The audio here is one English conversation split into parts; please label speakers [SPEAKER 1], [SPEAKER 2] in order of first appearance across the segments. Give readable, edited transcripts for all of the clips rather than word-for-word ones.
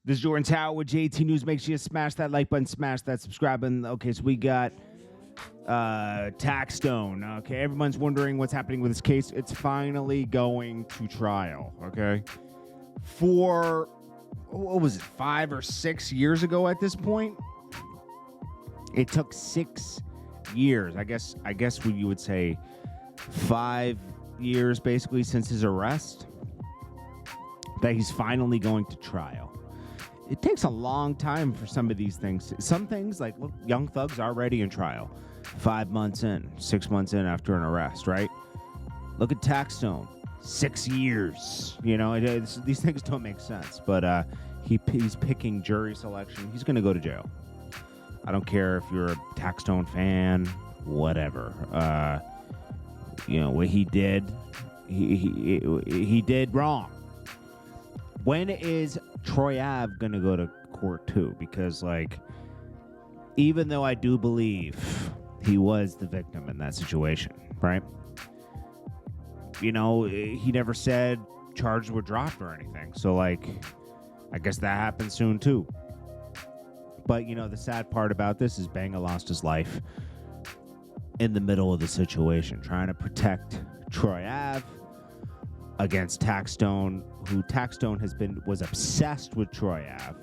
[SPEAKER 1] This is Jordan Tower with JT News. Make sure you smash that like button, smash that subscribe button. Okay, so we got TAXSTONE. Okay, everyone's wondering what's happening with this case. It's finally going to trial. Okay, for what was it, 5 or 6 years ago at this point? It took 6 years. I guess what you would say 5 years basically since his arrest that he's finally going to trial. It takes a long time for some of these things. Some things, like, look, Young Thug's already in trial 5 months in, 6 months in after an arrest, right? Look at TAXSTONE, 6 years. You know, these things don't make sense. But he's picking jury selection. He's going to go to jail. I don't care if you're a TAXSTONE fan, whatever. You know, what he did, he did wrong. When is Troy Ave going to go to court too? Because, like, even though I do believe he was the victim in that situation, right? You know, he never said charges were dropped or anything. So, like, I guess that happens soon too. But, you know, the sad part about this is Banga lost his life in the middle of the situation, trying to protect Troy Ave against TAXSTONE, who TAXSTONE was obsessed with Troy Ave.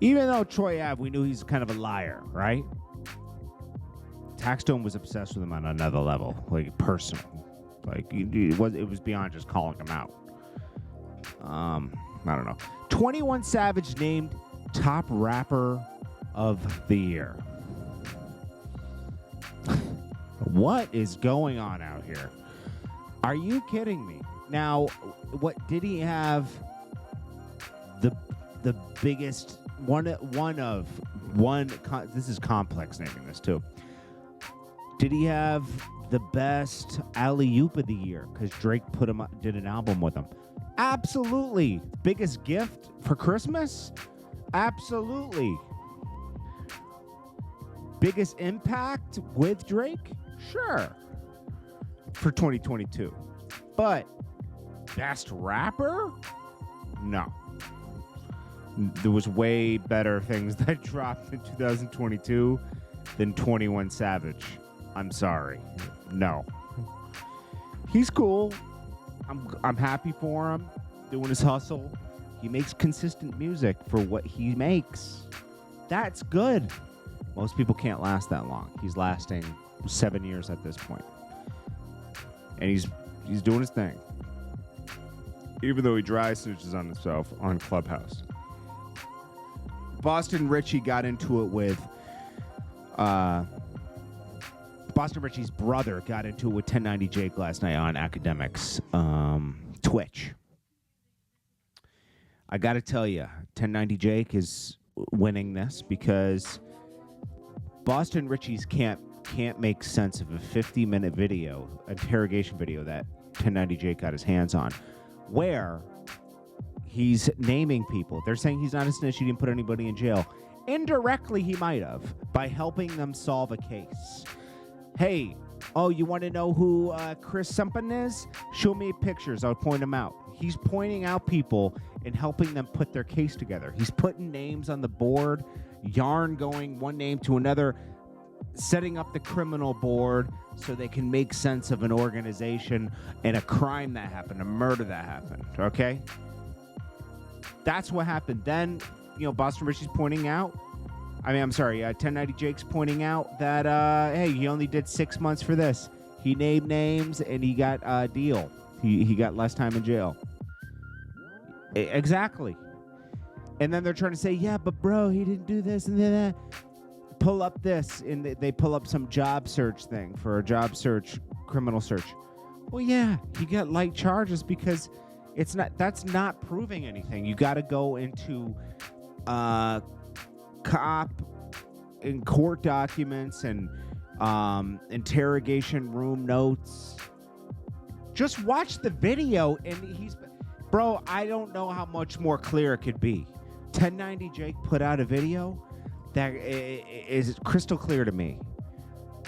[SPEAKER 1] Even though Troy Ave, we knew he's kind of a liar, right? TAXSTONE was obsessed with him on another level, like personal. Like, it was beyond just calling him out. I don't know. 21 Savage named top rapper of the year. What is going on out here? Are you kidding me? Now, what did he have? The biggest one. This is complex naming this too. Did he have the best alley-oop of the year because Drake did an album with him? Absolutely. Biggest gift for Christmas? Absolutely. Biggest impact with Drake? Sure. For 2022. But best rapper? No. There was way better things that dropped in 2022 than 21 Savage. I'm sorry. No. He's cool. I'm happy for him. Doing his hustle. He makes consistent music for what he makes. That's good. Most people can't last that long. He's lasting 7 years at this point. And he's doing his thing. Even though he dry snitches on himself on Clubhouse. Richey got into it with Richey's brother got into it with 1090 Jake last night on Academics Twitch. I got to tell you, 1090 Jake is winning this because Richey's can't make sense of a 50-minute video, interrogation video that 1090 Jake got his hands on, where he's naming people. They're saying he's not a snitch, he didn't put anybody in jail. Indirectly, he might have, by helping them solve a case. Hey, you want to know who Chris something is? Show me pictures, I'll point them out. He's pointing out people and helping them put their case together. He's putting names on the board, yarn going one name to another, setting up the criminal board so they can make sense of an organization and a crime that happened, a murder that happened, okay? That's what happened. Then, you know, Richey's pointing out, 1090 Jake's pointing out that, hey, he only did 6 months for this. He named names and he got a deal. He got less time in jail. Exactly. And then they're trying to say, yeah, but bro, he didn't do this and that. Pull up this, and they pull up some job search thing for a job search, criminal search. Well, yeah, he got light charges because that's not proving anything. You got to go into cop and court documents and interrogation room notes. Just watch the video, and bro, I don't know how much more clear it could be. 1090 Jake put out a video that is crystal clear to me.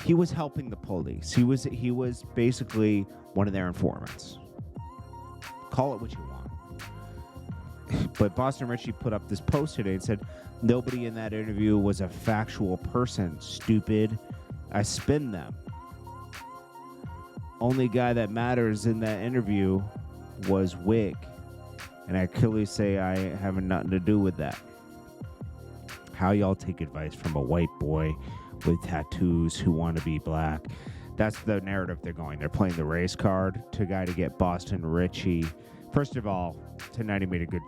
[SPEAKER 1] He was helping the police. He was basically one of their informants. Call it what you want. But Boston Richey put up this post today and said, nobody in that interview was a factual person. Stupid. I spin them. Only guy that matters in that interview was Wig. And I clearly say I have nothing to do with that. How y'all take advice from a white boy with tattoos who want to be black? That's the narrative they're going. They're playing the race card to guy to get Boston Richey. First of all, 1090 made a good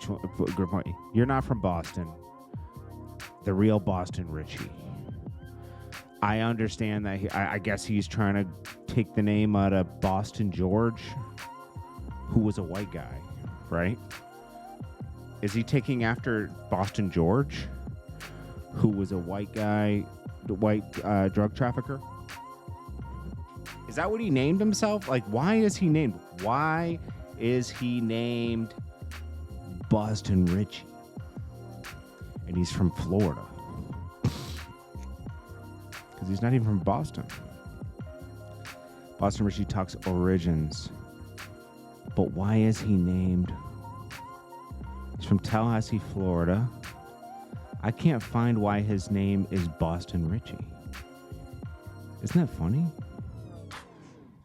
[SPEAKER 1] point. You're not from Boston. The real Boston Richey. I understand that. I guess he's trying to take the name out of Boston George, who was a white guy, right? Is he taking after Boston George, who was a white guy, drug trafficker? Is that what he named himself? Like, why is he named? Why is he named Boston Richey? And he's from Florida. Because he's not even from Boston. Boston Richey talks origins. But why is he named? He's from Tallahassee, Florida. I can't find why his name is Boston Richey. Isn't that funny?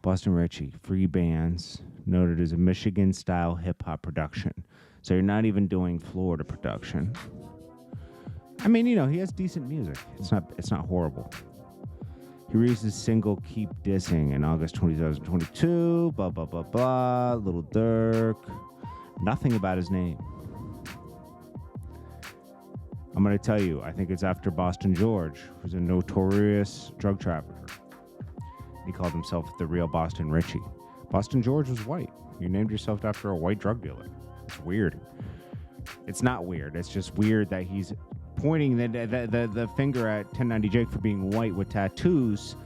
[SPEAKER 1] Boston Richey, free bands, noted as a Michigan-style hip-hop production. So you're not even doing Florida production. I mean, you know, he has decent music. It's not horrible. He released his single "Keep Dissing" in August 2022. Blah blah blah blah. Little Dirk. Nothing about his name. I'm gonna tell you. I think it's after Boston George, who's a notorious drug trafficker. He called himself the real Boston Richey. Boston George was white. You named yourself after a white drug dealer. It's weird. It's not weird. It's just weird that he's pointing the finger at 1090 Jake for being white with tattoos,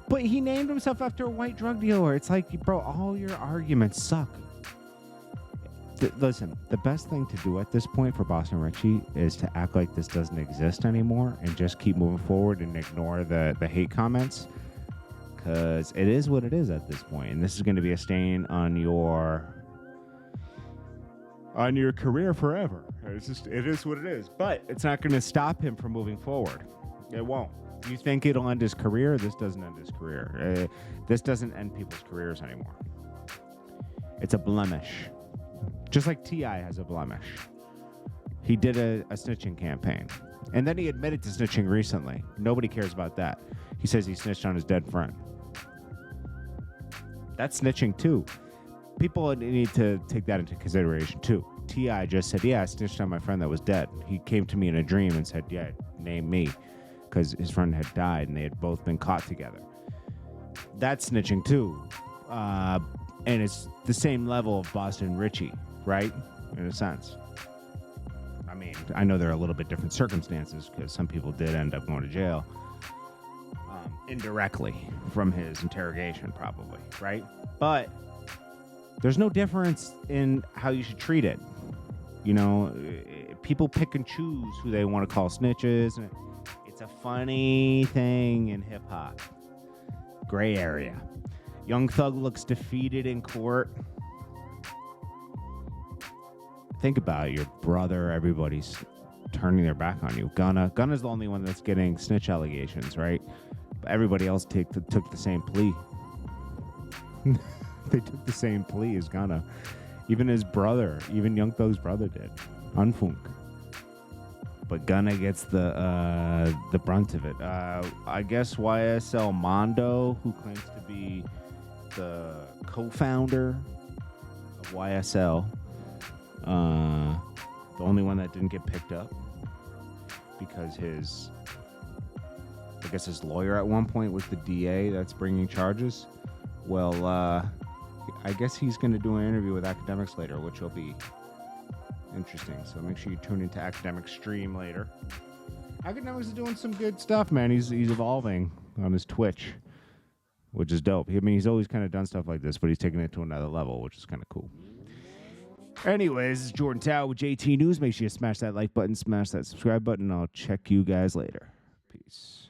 [SPEAKER 1] but he named himself after a white drug dealer. It's like, bro, all your arguments suck. Listen, the best thing to do at this point for Boston Richey is to act like this doesn't exist anymore and just keep moving forward and ignore the hate comments, because it is what it is at this point, and this is going to be a stain on your career forever. It is what it is. But it's not going to stop him from moving forward. It won't. You think it'll end his career? This doesn't end his career. This doesn't end people's careers anymore. It's a blemish. Just like T.I. has a blemish. He did a snitching campaign. And then he admitted to snitching recently. Nobody cares about that. He says he snitched on his dead friend. That's snitching too. People need to take that into consideration too. T.I. just said, yeah, I snitched on my friend that was dead. He came to me in a dream and said, yeah, name me, because his friend had died and they had both been caught together. That's snitching too. And it's the same level of Boston Richey, right? In a sense. I mean, I know there are a little bit different circumstances because some people did end up going to jail indirectly from his interrogation probably, right? But there's no difference in how you should treat it. You know, people pick and choose who they want to call snitches. And it's a funny thing in hip-hop. Gray area. Young Thug looks defeated in court. Think about it, your brother. Everybody's turning their back on you. Gunna's the only one that's getting snitch allegations, right? But everybody else took the same plea. They took the same plea as Gunna. Even his brother, even Young Thug's brother did. Unfunk. But Gunna gets the brunt of it. I guess YSL Mondo, who claims to be the co-founder of YSL, the only one that didn't get picked up because his lawyer at one point was the DA that's bringing charges. Well, I guess he's going to do an interview with Academics later, which will be interesting. So make sure you tune into Academics stream later. Academics is doing some good stuff, man. He's evolving on his Twitch, which is dope. I mean, he's always kind of done stuff like this, but he's taking it to another level, which is kind of cool. Anyways, this is Jordan Tower with JT News. Make sure you smash that like button, smash that subscribe button, and I'll check you guys later. Peace.